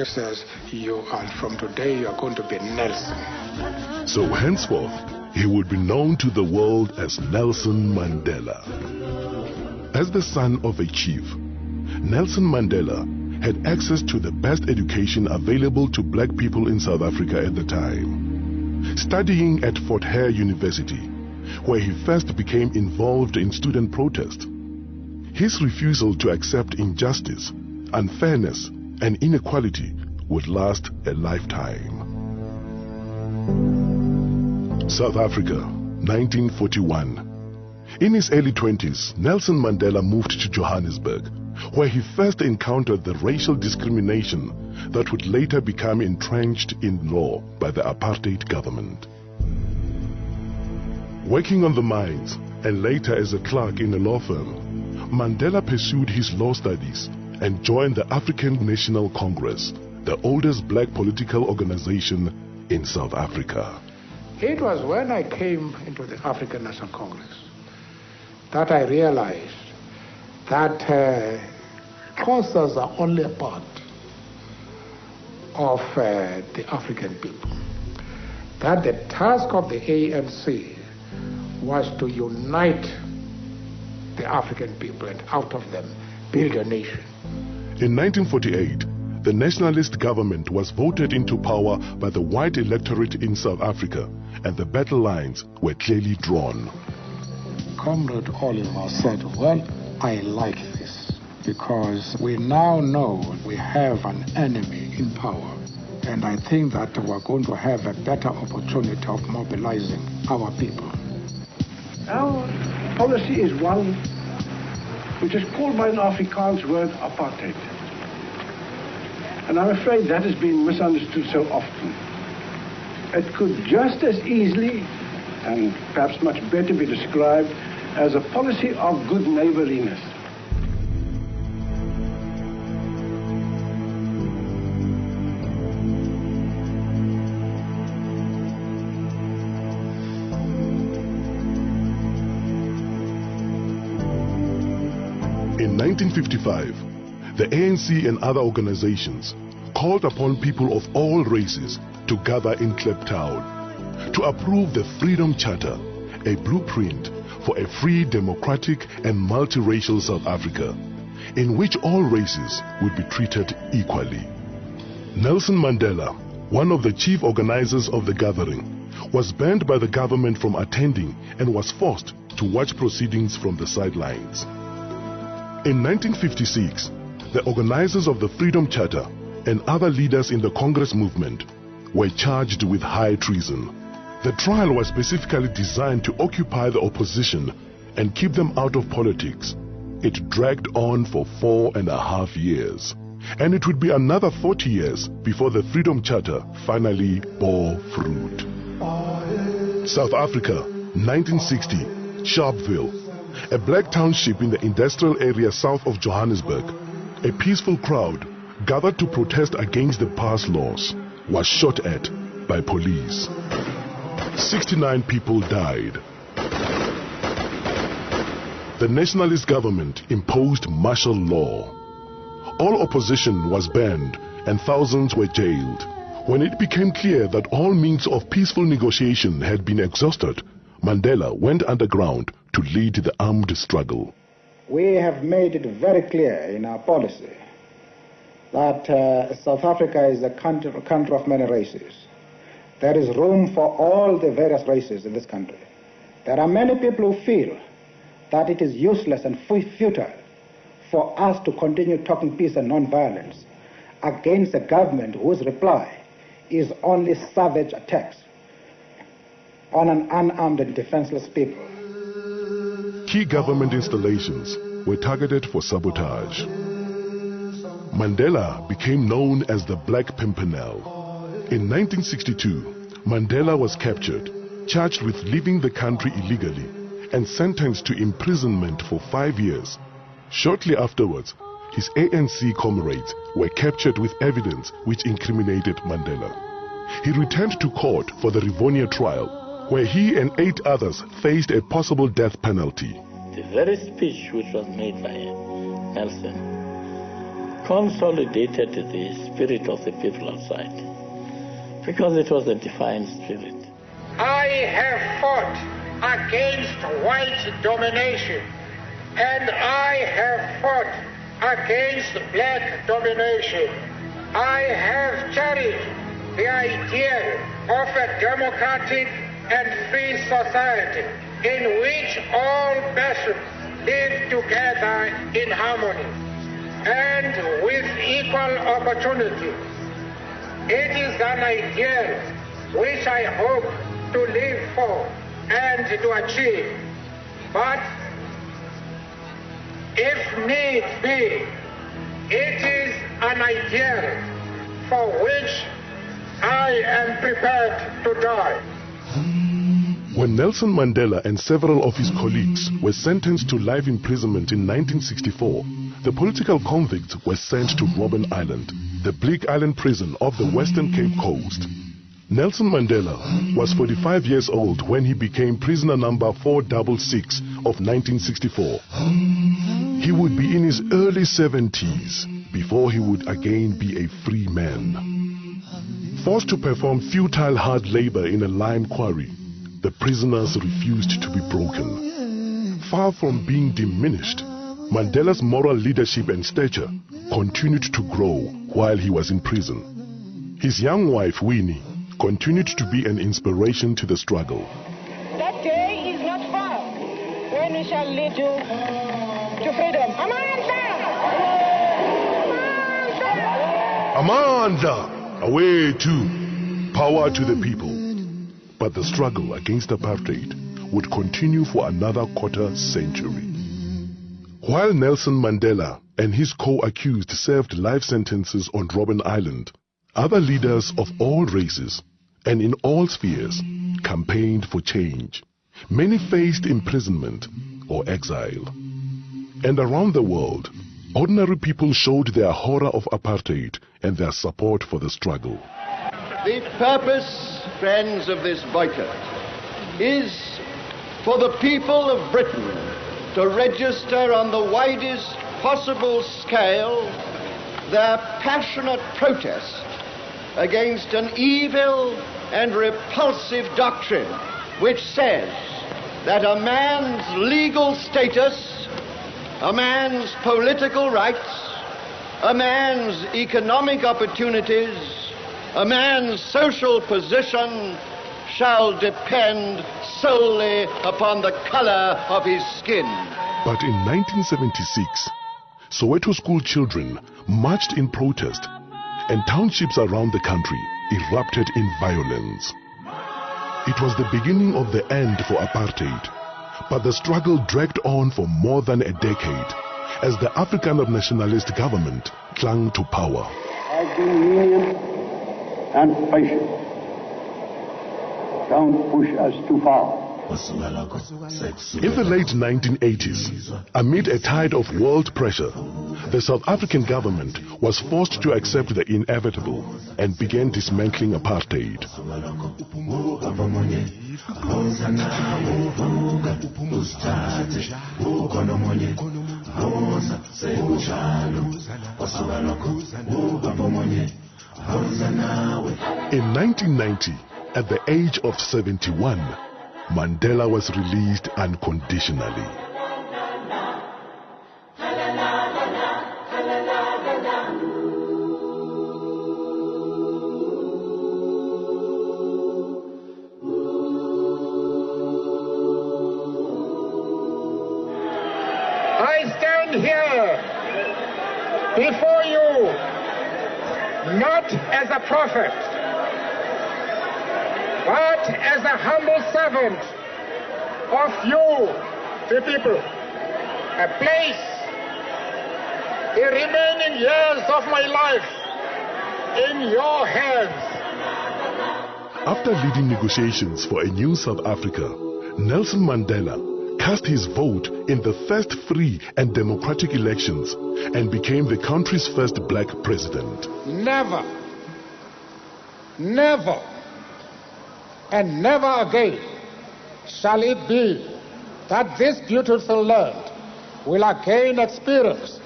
says, from today you are going to be Nelson. So henceforth, he would be known to the world as Nelson Mandela. As the son of a chief, Nelson Mandela had access to the best education available to black people in South Africa at the time. Studying at Fort Hare University, where he first became involved in student protest, his refusal to accept injustice, unfairness, and inequality would last a lifetime. South Africa, 1941. In his early 20s, Nelson Mandela moved to Johannesburg, where he first encountered the racial discrimination that would later become entrenched in law by the apartheid government. Working on the mines and later as a clerk in a law firm, Mandela pursued his law studies and joined the African National Congress, the oldest black political organization in South Africa. It was when I came into the African National Congress that I realized that causes are only a part of the African people. That the task of the ANC was to unite the African people and out of them build a nation. In 1948, the nationalist government was voted into power by the white electorate in South Africa, and the battle lines were clearly drawn. Comrade Oliver said, well, I like this because we now know we have an enemy in power, and I think that we're going to have a better opportunity of mobilizing our people. Our policy is one which is called by an Afrikaans word apartheid. And I'm afraid that has been misunderstood so often. It could just as easily, and perhaps much better, be described as a policy of good neighborliness. In 1955, the ANC and other organizations called upon people of all races to gather in Kliptown to approve the Freedom Charter, a blueprint for a free, democratic and multiracial South Africa, in which all races would be treated equally. Nelson Mandela, one of the chief organizers of the gathering, was banned by the government from attending and was forced to watch proceedings from the sidelines. In 1956, the organizers of the Freedom Charter and other leaders in the Congress movement were charged with high treason. The trial was specifically designed to occupy the opposition and keep them out of politics. It dragged on for 4.5 years, and it would be another 40 years before the Freedom Charter finally bore fruit. South Africa, 1960, Sharpeville, a black township in the industrial area south of Johannesburg. A peaceful crowd gathered to protest against the past laws was shot at by police. 69 people died. The nationalist government imposed martial law. All opposition was banned and thousands were jailed. When it became clear that all means of peaceful negotiation had been exhausted, Mandela went underground to lead the armed struggle. We have made it very clear in our policy that South Africa is a country of many races. There is room for all the various races in this country. There are many people who feel that it is useless and futile for us to continue talking peace and non-violence against a government whose reply is only savage attacks on an unarmed and defenseless people. Key government installations were targeted for sabotage. Mandela became known as the Black Pimpernel. In 1962, Mandela was captured, charged with leaving the country illegally, and sentenced to imprisonment for 5 years. Shortly afterwards, his ANC comrades were captured with evidence which incriminated Mandela. He returned to court for the Rivonia trial, where he and 8 others faced a possible death penalty. The very speech which was made by Nelson consolidated the spirit of the people outside, because it was a defiant spirit. I have fought against white domination, and I have fought against black domination. I have cherished the idea of a democratic and free society in which all nations live together in harmony and with equal opportunity. It is an ideal which I hope to live for and to achieve. But if need be, it is an ideal for which I am prepared to die. When Nelson Mandela and several of his colleagues were sentenced to life imprisonment in 1964, the political convicts were sent to Robben Island, the bleak island prison off the Western Cape Coast. Nelson Mandela was 45 years old when he became prisoner number 466 of 1964. He would be in his early 70s before he would again be a free man. Forced to perform futile hard labor in a lime quarry, the prisoners refused to be broken. Far from being diminished, Mandela's moral leadership and stature continued to grow while he was in prison. His young wife, Winnie, continued to be an inspiration to the struggle. That day is not far when we shall lead you to freedom. Amanda! Away to power to the people. But the struggle against apartheid would continue for another quarter century. While Nelson Mandela and his co-accused served life sentences on Robben Island, other leaders of all races and in all spheres campaigned for change. Many faced imprisonment or exile. And around the world, ordinary people showed their horror of apartheid and their support for the struggle. The purpose, friends, of this boycott is for the people of Britain to register on the widest possible scale their passionate protest against an evil and repulsive doctrine which says that a man's legal status, a man's political rights, a man's economic opportunities, a man's social position shall depend solely upon the color of his skin. But in 1976, Soweto school children marched in protest, and townships around the country erupted in violence. It was the beginning of the end for apartheid, but the struggle dragged on for more than a decade as the Afrikaner nationalist government clung to power. I've been lenient and patient. Don't push us too far. In the late 1980s, amid a tide of world pressure, the South African government was forced to accept the inevitable and began dismantling apartheid. In 1990, at the age of 71, Mandela was released unconditionally. I stand here before you not as a prophet, but as a humble servant of you, the people. I place the remaining years of my life in your hands. After leading negotiations for a new South Africa, Nelson Mandela cast his vote in the first free and democratic elections and became the country's first black president. Never, never, and never again shall it be that this beautiful land will again experience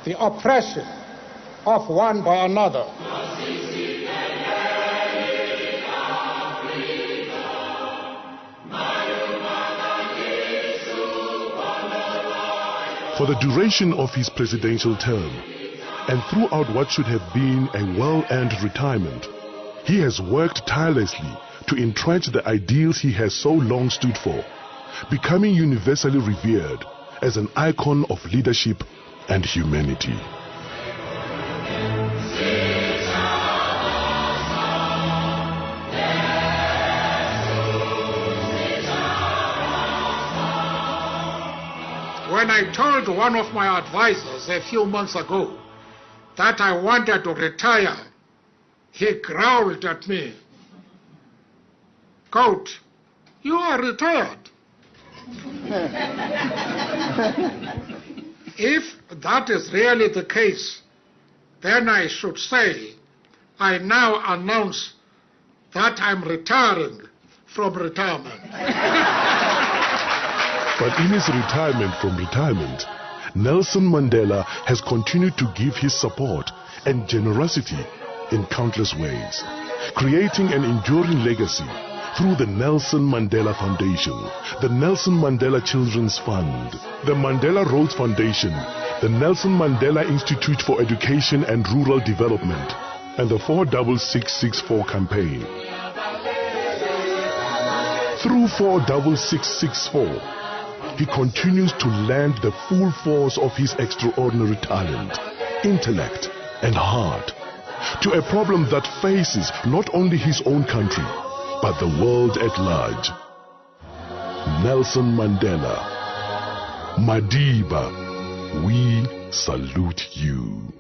the oppression, of one by another. For the duration of his presidential term, and throughout what should have been a well-earned retirement, he has worked tirelessly to entrench the ideals he has so long stood for, becoming universally revered as an icon of leadership and humanity. When I told one of my advisors a few months ago that I wanted to retire, he growled at me, "Coach, you are retired." If that is really the case, then I should say, I now announce that I'm retiring from retirement. But in his retirement from retirement, Nelson Mandela has continued to give his support and generosity in countless ways, creating an enduring legacy through the Nelson Mandela Foundation, the Nelson Mandela Children's Fund, the Mandela Rhodes Foundation, the Nelson Mandela Institute for Education and Rural Development, and the 46664 campaign. Through 46664, he continues to lend the full force of his extraordinary talent, intellect, and heart to a problem that faces not only his own country, but the world at large. Nelson Mandela, Madiba, we salute you.